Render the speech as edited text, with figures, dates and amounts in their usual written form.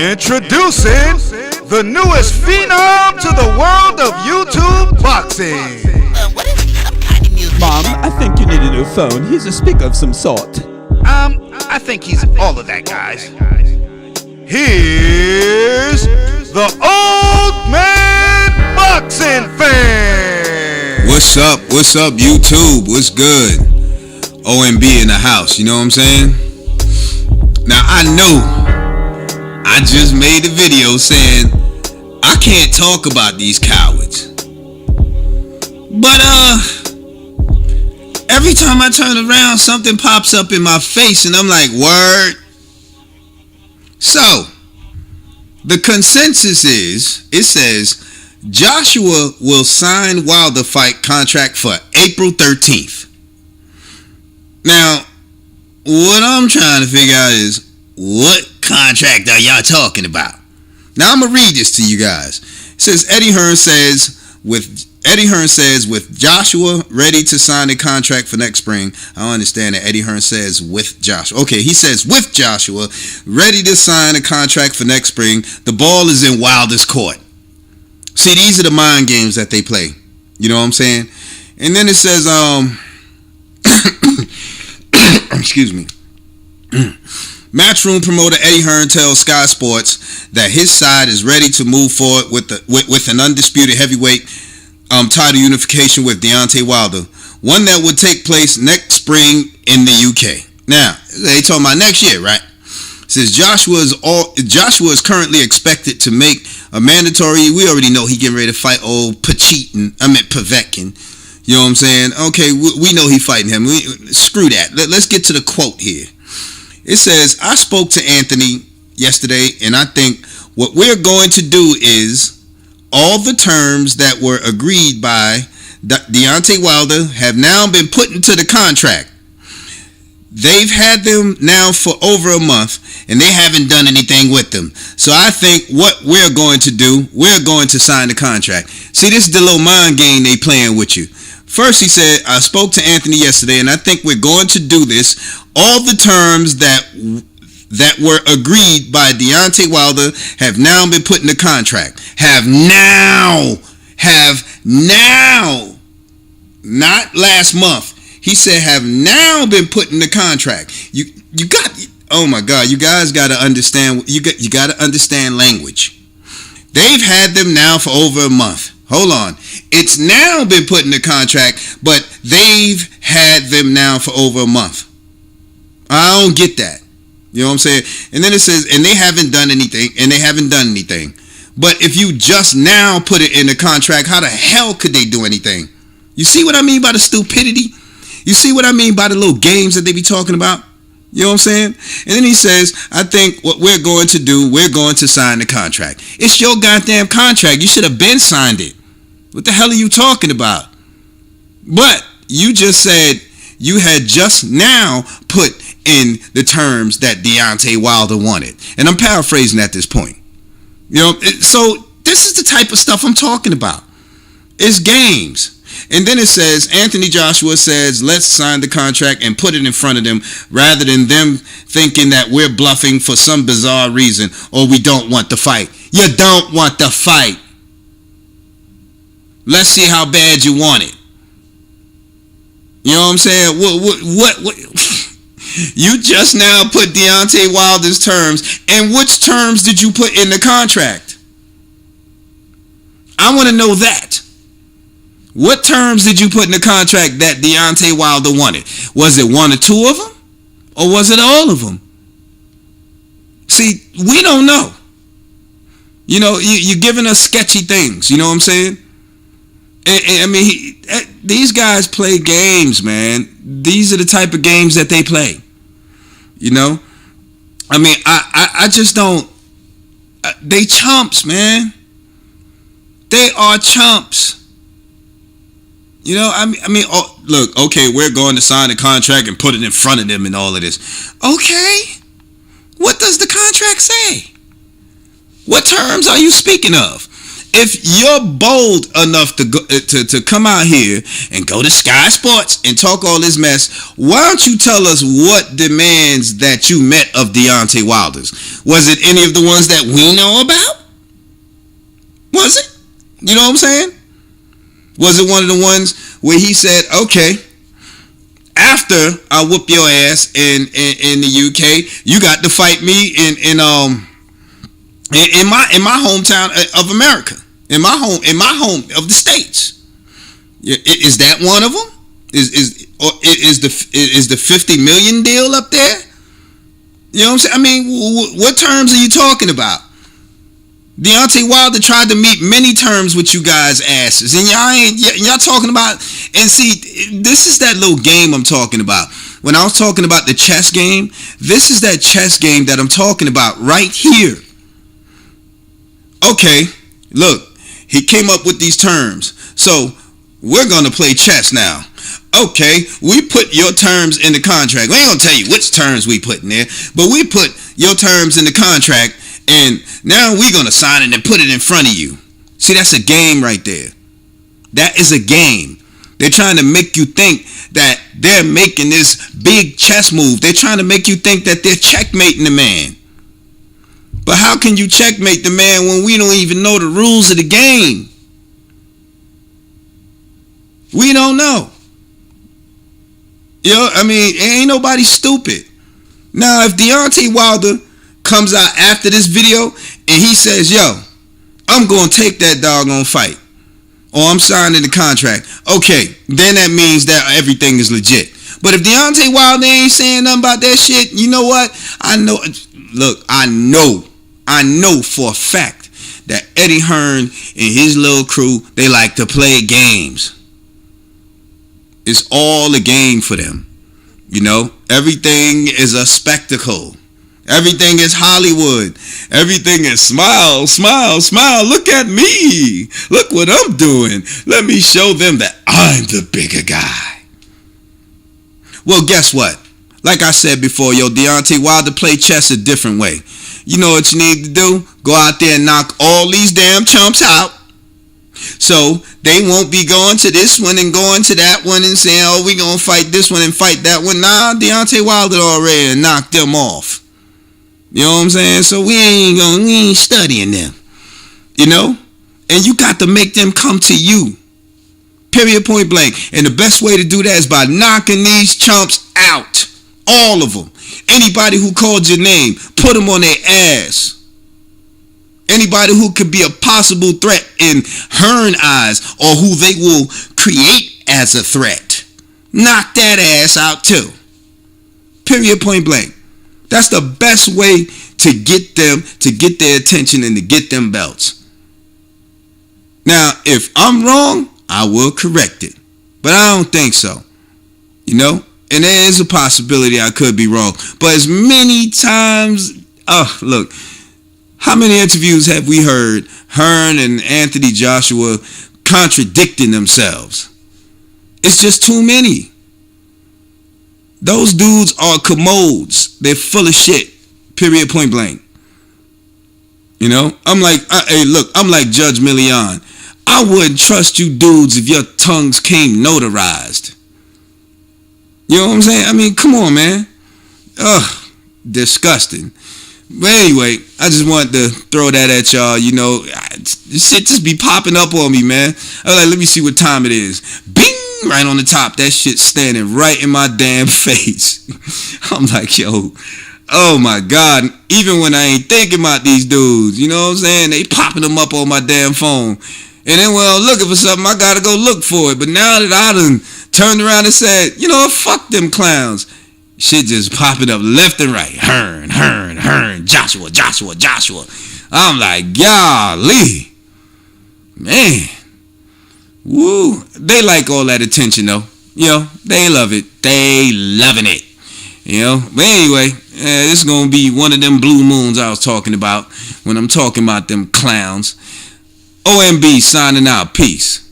Introducing the newest phenom to the world of YouTube boxing. What is some kind of music? Mom, I think you need a new phone. He's a speaker of some sort. I think he's all of that, guys. Here's the old man boxing fan. What's up, YouTube? What's good? OMB in the house, you know what I'm saying? Now, I know I just made a video saying I can't talk about these cowards. But, every time I turn around, something pops up in my face and I'm like, word. So, the consensus is, it says, Joshua will sign Wilder fight contract for April 13th. Now, what I'm trying to figure out is, what contract are y'all talking about? Now, I'm going to read this to you guys. It says, Eddie Hearn says, with Joshua ready to sign a contract for next spring. I don't understand that Eddie Hearn says with Joshua. Okay, he says with Joshua ready to sign a contract for next spring. The ball is in Wilder's court. See, these are the mind games that they play. You know what I'm saying? And then it says, excuse me. Matchroom promoter Eddie Hearn tells Sky Sports that his side is ready to move forward with an undisputed heavyweight title unification with Deontay Wilder, one that would take place next spring in the UK. Now, they talking about next year, right? It says Joshua is currently expected to make a mandatory. We already know he getting ready to fight old Povetkin. You know what I'm saying? Okay, we know he fighting him. Screw that. Let's get to the quote here. It says, I spoke to Anthony yesterday, and I think what we're going to do is all the terms that were agreed by Deontay Wilder have now been put into the contract. They've had them now for over a month, and they haven't done anything with them. So I think what we're going to do, we're going to sign the contract. See, this is the little mind game they playing with you. First, he said, I spoke to Anthony yesterday, and I think we're going to do this. All the terms that were agreed by Deontay Wilder have now been put in the contract. Have now. Not last month. He said have now been put in the contract. You got, oh my God, you guys got to understand, you got to understand language. They've had them now for over a month. Hold on. It's now been put in the contract, but they've had them now for over a month. I don't get that. You know what I'm saying? And then it says, and they haven't done anything. But if you just now put it in the contract, how the hell could they do anything? You see what I mean by the stupidity? You see what I mean by the little games that they be talking about? You know what I'm saying? And then he says, I think what we're going to do, we're going to sign the contract. It's your goddamn contract. You should have been signed it. What the hell are you talking about? But you just said you had just now put in the terms that Deontay Wilder wanted. And I'm paraphrasing at this point. You know, so this is the type of stuff I'm talking about. It's games. And then it says, Anthony Joshua says, let's sign the contract and put it in front of them rather than them thinking that we're bluffing for some bizarre reason or we don't want the fight. You don't want the fight. Let's see how bad you want it. You know what I'm saying? What? You just now put Deontay Wilder's terms. And which terms did you put in the contract? I want to know that. What terms did you put in the contract that Deontay Wilder wanted? Was it one or two of them? Or was it all of them? See, we don't know. You know, you're giving us sketchy things. You know what I'm saying? And I mean, these guys play games, man. These are the type of games that they play. You know? I mean, I just don't. They chumps, man. They are chumps. You know, I mean, oh, look, okay, we're going to sign a contract and put it in front of them and all of this. Okay. What does the contract say? What terms are you speaking of? If you're bold enough to go to come out here and go to Sky Sports and talk all this mess, why don't you tell us what demands that you met of Deontay Wilder's? Was it any of the ones that we know about? Was it? You know what I'm saying? Was it one of the ones where he said, okay, after I whoop your ass in the UK, you got to fight me in my hometown of America, in my home of the States? Is that one of them? Is the 50 million deal up there? You know what I'm saying? I mean, what terms are you talking about? Deontay Wilder tried to meet many terms with you guys' asses, and y'all talking about. And see, this is that little game I'm talking about. When I was talking about the chess game, this is that chess game that I'm talking about right here. Okay, look, he came up with these terms. So we're going to play chess now. Okay, we put your terms in the contract. We ain't going to tell you which terms we put in there, but we put your terms in the contract, and now we're going to sign it and put it in front of you. See, that's a game right there. That is a game. They're trying to make you think that they're making this big chess move. They're trying to make you think that they're checkmating the man. But how can you checkmate the man when we don't even know the rules of the game? We don't know. You know, I mean, ain't nobody stupid. Now, if Deontay Wilder comes out after this video and he says, yo, I'm going to take that doggone fight, or I'm signing the contract, okay, then that means that everything is legit. But if Deontay Wilder ain't saying nothing about that shit, you know what? I know for a fact that Eddie Hearn and his little crew, they like to play games. It's all a game for them. You know, everything is a spectacle. Everything is Hollywood. Everything is smile, smile, smile. Look at me. Look what I'm doing. Let me show them that I'm the bigger guy. Well, guess what? Like I said before, Deontay Wilder play chess a different way. You know what you need to do? Go out there and knock all these damn chumps out. So they won't be going to this one and going to that one and saying, oh, we going to fight this one and fight that one. Nah, Deontay Wilder already knocked them off. You know what I'm saying? So we ain't studying them. You know? And you got to make them come to you. Period, point blank. And the best way to do that is by knocking these chumps out. All of them. Anybody who called your name, put them on their ass. Anybody who could be a possible threat in Hearn eyes, or who they will create as a threat, knock that ass out too. Period, point blank. That's the best way to get them, to get their attention and to get them belts. Now, if I'm wrong, I will correct it. But I don't think so. You know? And there is a possibility I could be wrong. But as many times, look, how many interviews have we heard Hearn and Anthony Joshua contradicting themselves? It's just too many. Those dudes are commodes. They're full of shit. Period, point blank. You know? I'm like Judge Millian. I wouldn't trust you dudes if your tongues came notarized. You know what I'm saying? I mean, come on, man. Ugh, disgusting. But anyway, I just wanted to throw that at y'all. You know, this shit just be popping up on me, man. I was like, let me see what time it is. Bing! Right on the top. That shit standing right in my damn face. I'm like, yo, oh my God. Even when I ain't thinking about these dudes, you know what I'm saying? They popping them up on my damn phone. And then when I'm looking for something, I gotta go look for it. But now that I done turned around and said, you know what, fuck them clowns. Shit just popping up left and right. Hearn, Joshua. I'm like, golly. Man. Woo. They like all that attention though. You know, they love it. They loving it. You know. But anyway, this is going to be one of them blue moons I was talking about when I'm talking about them clowns. OMB signing out. Peace.